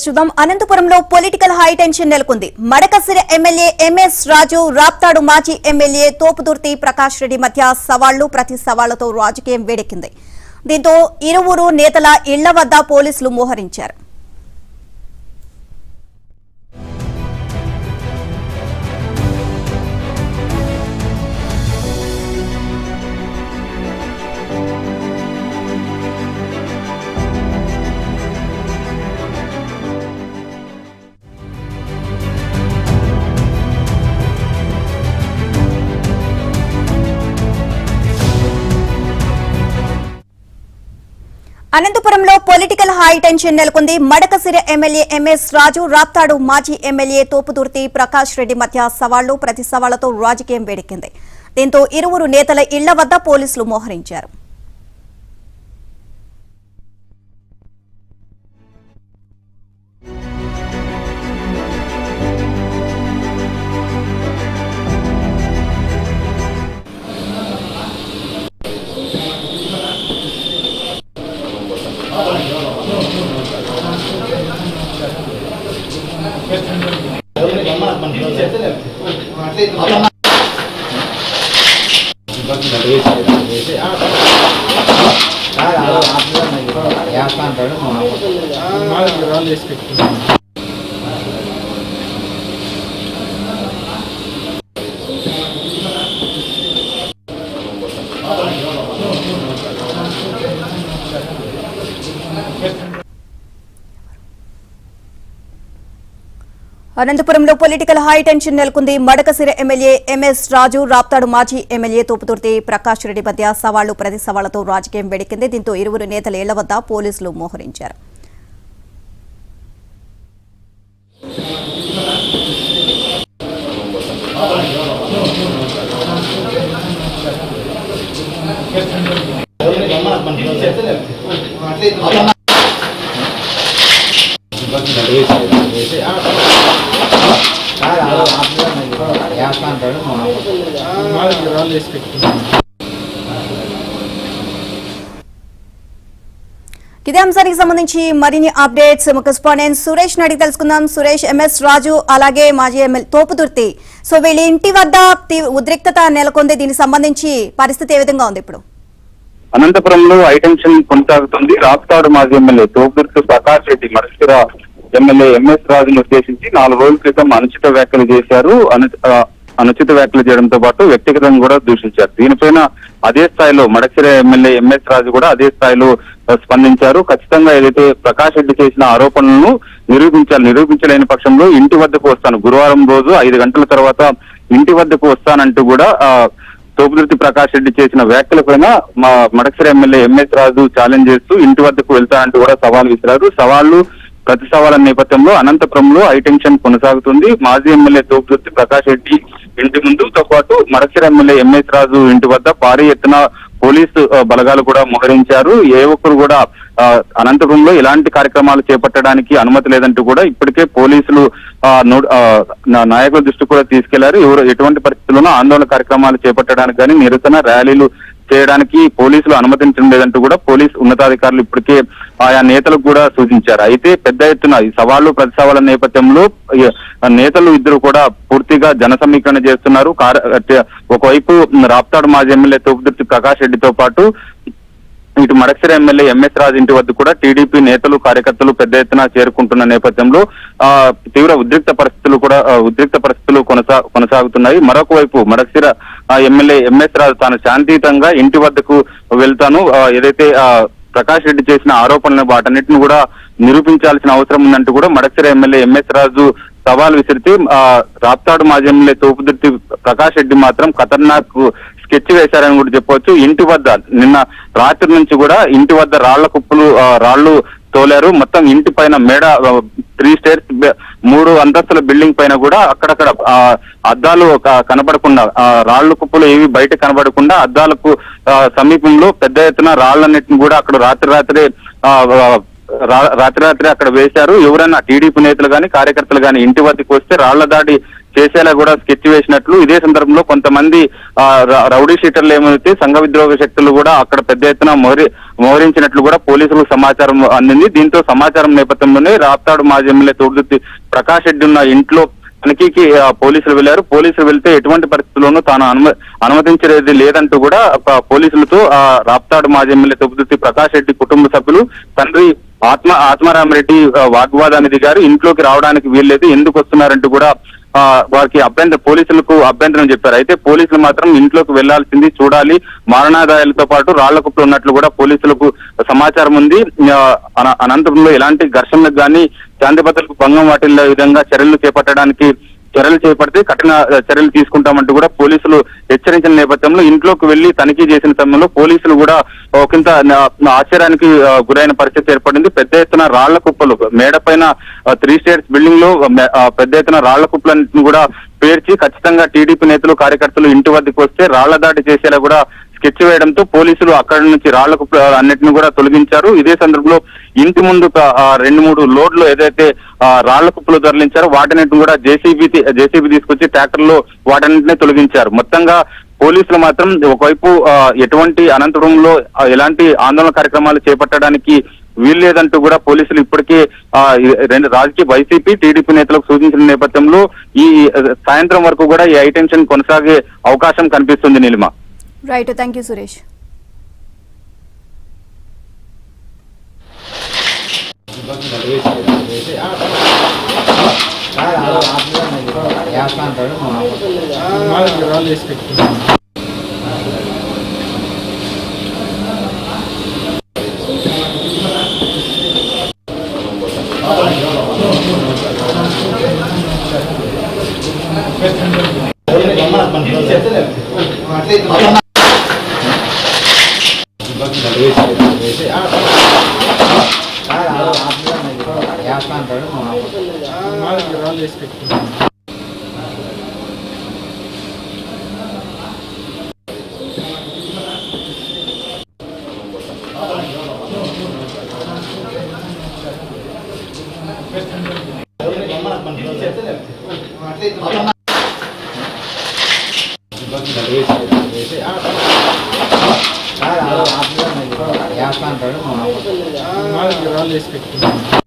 Updates చూద్దాం. అనంతపురంలో political high tension నెలకొంది. మడకసిర ఎమ్మెల్యే ఎంఎస్ రాజు, రాప్తాడు మాజీ ఎమ్మెల్యే తోపుదుర్తి ప్రకాష్ రెడ్డి మధ్య సవాళ్లు ప్రతి సవాళ్లతో రాజకీయం వేడెక్కింది. దీంతో ఇరువురు నేతల ఇళ్ల వద్ద పోలీసులు మోహరించారు. అనంతపురంలో పొలిటికల్ హై టెన్షన్ నెలకొంది. మడకసిర ఎమ్మెల్యే ఎంఎస్ రాజు, రాప్తాడు మాజీ ఎమ్మెల్యే తోపుదుర్తి ప్రకాష్ రెడ్డి మధ్య సవాళ్లు ప్రతి సవాళ్లతో రాజకీయం వేడెక్కింది. దీంతో ఇరువురు నేతల ఇళ్ల వద్ద పోలీసులు మోహరించారు. అనంతపురంలో పొలిటికల్ హై టెన్షన్ నెలకొంది. మడకసిర ఎమ్మెల్యే ఎంఎస్ రాజు, రాప్తాడు మాజీ ఎమ్మెల్యే తోపుదుర్తి ప్రకాష్ రెడ్డి మధ్య సవాళ్లు ప్రతి సవాళ్లతో రాజకీయం వేడెక్కింది. దీంతో ఇరువురు నేతల ఇళ్ల వద్ద పోలీసులు మోహరించారు. ఇదే అంశానికి సంబంధించి మరిన్ని అప్డేట్స్ కరెస్పాండెంట్ సురేష్ అడిగి తెలుసుకుందాం. సురేష్, ఎంఎస్ రాజు అలాగే మాజీ ఎమ్మెల్యే తోపుదుర్తి, సో వీళ్ళ ఇంటి వద్ద ఉద్రిక్తత నెలకొంది. దీనికి సంబంధించి పరిస్థితి ఏ విధంగా ఉంది ఇప్పుడు? అనంతపురంలో హై టెన్షన్ కొనసాగుతుంది. రాప్తాడు మాజీ MLA Thopudurthi Prakash Reddy Madakasira MLA MS రాజును ఉద్దేశించి 4 రోజుల క్రితం అనుచిత వ్యాఖ్యలు చేశారు. అనుచిత వ్యాఖ్యలు చేయడంతో పాటు వ్యక్తిగతంగా కూడా దూషించారు. దీనిపైన అదే స్థాయిలో మడకసిర ఎమ్మెల్యే ఎంఎస్ రాజు కూడా అదే స్థాయిలో స్పందించారు. ఖచ్చితంగా ఏదైతే ప్రకాష్ రెడ్డి చేసిన ఆరోపణలను నిరూపించలేని పక్షంలో ఇంటి వద్దకు వస్తాను, గురువారం రోజు 5 గంటల తర్వాత ఇంటి వద్దకు వస్తానంటూ కూడా తోపుదుర్తి ప్రకాష్ రెడ్డి చేసిన వ్యాఖ్యలపైన మడకసిర ఎమ్మెల్యే ఎంఎస్ రాజు ఛాలెంజ్ చేస్తూ ఇంటి వద్దకు వెళ్తానంటూ కూడా సవాల్ విసిరారు. సవాళ్లు ప్రతి సవాళ్ల నేపథ్యంలో అనంతపురంలో హై టెన్షన్ కొనసాగుతుంది. మాజీ ఎమ్మెల్యే తోపుదుర్తి ప్రకాష్ రెడ్డి ఇంటి ముందుతో పాటు మడకసిర ఎమ్మెల్యే ఎంఎస్ రాజు ఇంటి వద్ద భారీ ఎత్తున పోలీసు బలగాలు కూడా మోహరించారు. ఏ ఒక్కరు కూడా అనంతపురంలో ఎలాంటి కార్యక్రమాలు చేపట్టడానికి అనుమతి లేదంటూ కూడా ఇప్పటికే పోలీసులు నాయకుల దృష్టి కూడా తీసుకెళ్లారు. ఎటువంటి పరిస్థితుల్లోనూ ఆందోళన కార్యక్రమాలు చేపట్టడానికి కానీ నిరసన ర్యాలీలు చేయడానికి పోలీసులు అనుమతించడం లేదంటూ కూడా పోలీసు ఉన్నతాధికారులు ఇప్పటికే ఆయా నేతలకు కూడా సూచించారు. అయితే పెద్ద ఎత్తున ఈ సవాళ్లు ప్రతి సవాళ్ల నేపథ్యంలో నేతలు ఇద్దరు కూడా పూర్తిగా జన సమీకరణ చేస్తున్నారు. ఒకవైపు రాప్తాడు మాజీ ఎమ్మెల్యే తోపుదుర్తి ప్రకాష్ రెడ్డితో పాటు ఇటు మడకసిర ఎమ్మెల్యే ఎంఎస్ రాజు ఇంటి వద్ద కూడా టీడీపీ నేతలు కార్యకర్తలు పెద్ద ఎత్తున చేరుకుంటున్న నేపథ్యంలో తీవ్ర ఉద్రిక్త పరిస్థితులు కొనసాగుతున్నాయి. మరొక వైపు మడకసిర ఎమ్మెల్యే ఎంఎస్ రాజు తాను శాంతియుతంగా ఇంటి వద్దకు వెళ్తాను, ఏదైతే ప్రకాష్ రెడ్డి చేసిన ఆరోపణలను వాటన్నిటిని కూడా నిరూపించాల్సిన అవసరం ఉందంటూ కూడా మడకసిర ఎమ్మెల్యే ఎంఎస్ రాజు సవాల్ విసిరితే రాప్తాడు మాజీ ఎమ్మెల్యే తోపుదుర్తి ప్రకాష్ రెడ్డి మాత్రం ఖతర్నాక్ స్కెచ్ వేశారని కూడా చెప్పవచ్చు. ఇంటి వద్ద నిన్న రాత్రి నుంచి కూడా ఇంటి వద్ద రాళ్లు తోలారు. మొత్తం ఇంటి పైన మేడ 3 స్టేర్స్ 3 అంతస్తుల బిల్డింగ్ పైన కూడా అక్కడక్కడ అద్దాలు కనబడకుండా, రాళ్ల కుప్పలు ఏవి బయట కనబడకుండా అద్దాలకు సమీపంలో పెద్ద ఎత్తున రాళ్లన్నిటిని కూడా అక్కడ రాత్రి అక్కడ వేశారు. ఎవరైనా టీడీపీ నేతలు కానీ కార్యకర్తలు కానీ ఇంటి వద్దకు వస్తే రాళ్ల దాడి చేసేలా కూడా స్కెచ్ వేసినట్లు, ఇదే సందర్భంలో కొంతమంది రౌడీ షీటర్లు ఏమైతే సంఘ విద్రోహ శక్తులు కూడా అక్కడ పెద్ద ఎత్తున మోహరించినట్లు కూడా పోలీసులకు సమాచారం అందింది. దీంతో సమాచారం నేపథ్యంలోనే రాప్తాడు మాజీ ఎమ్మెల్యే తోపుదుర్తి ప్రకాష్ రెడ్డి ఉన్న ఇంట్లో తనిఖీకి పోలీసులు వెళ్లారు. పోలీసులు వెళ్తే ఎటువంటి పరిస్థితుల్లోనూ తాను అనుమతించేది లేదంటూ కూడా పోలీసులతో రాప్తాడు మాజీ ఎమ్మెల్యే తోపుదుర్తి ప్రకాష్ రెడ్డి కుటుంబ సభ్యులు తండ్రి ఆత్మారామరెడ్డి వాగ్వాదాన్ని దిగారు. ఇంట్లోకి రావడానికి వీల్లేదు, ఎందుకు వస్తున్నారంటూ కూడా వారికి పోలీసులకు అభ్యంతరం చెప్పారు. అయితే పోలీసులు మాత్రం ఇంట్లోకి వెళ్లాల్సింది, చూడాలి, మారణాదాయాలతో పాటు రాళ్ల కుప్పలు ఉన్నట్లు కూడా పోలీసులకు సమాచారం ఉంది. అనంతపురంలో ఎలాంటి ఘర్షణలకు గానీ శాంతి భద్రతలకు భంగం వాటిల్లే విధంగా చర్యలు చేపడితే కఠిన చర్యలు తీసుకుంటామంటూ కూడా పోలీసులు హెచ్చరించిన నేపథ్యంలో ఇంట్లోకి వెళ్లి తనిఖీ చేసిన సమయంలో పోలీసులు కూడా ఒకంత ఆశ్చర్యానికి గురైన పరిస్థితి ఏర్పడింది. పెద్ద ఎత్తున రాళ్ల కుప్పలు మేడ పైన 3 స్టేర్స్ బిల్డింగ్ లో పెద్ద ఎత్తున రాళ్ల కుప్పలన్నింటిని కూడా పేర్చి ఖచ్చితంగా టీడీపీ నేతలు కార్యకర్తలు ఇంటి వద్దకు వస్తే రాళ్ల దాడి చేసేలా కూడా స్కెచ్ వేయడంతో పోలీసులు అక్కడి నుంచి రాళ్ల కుప్పలు అన్నిటిని కూడా తొలగించారు. ఇదే సందర్భంలో ఇంటి ముందు 2-3 లోడ్లు ఏదైతే రాళ్ల కుప్పలు తరలించారో వాటిని కూడా జేసీబీ తీసుకొచ్చి ట్రాక్టర్లో వాటన్నింటినీ తొలగించారు. మొత్తంగా పోలీసులు మాత్రం ఒకవైపు ఎటువంటి అనంతపురంలో ఎలాంటి ఆందోళన కార్యక్రమాలు చేపట్టడానికి వీల్లేదంటూ కూడా పోలీసులు ఇప్పటికే రాజకీయ వైసీపీ టీడీపీ నేతలకు సూచించిన నేపథ్యంలో ఈ సాయంత్రం వరకు కూడా ఈ హైటెన్షన్ కొనసాగే అవకాశం కనిపిస్తుంది. Neelima. Right, thank you Suresh. వేసి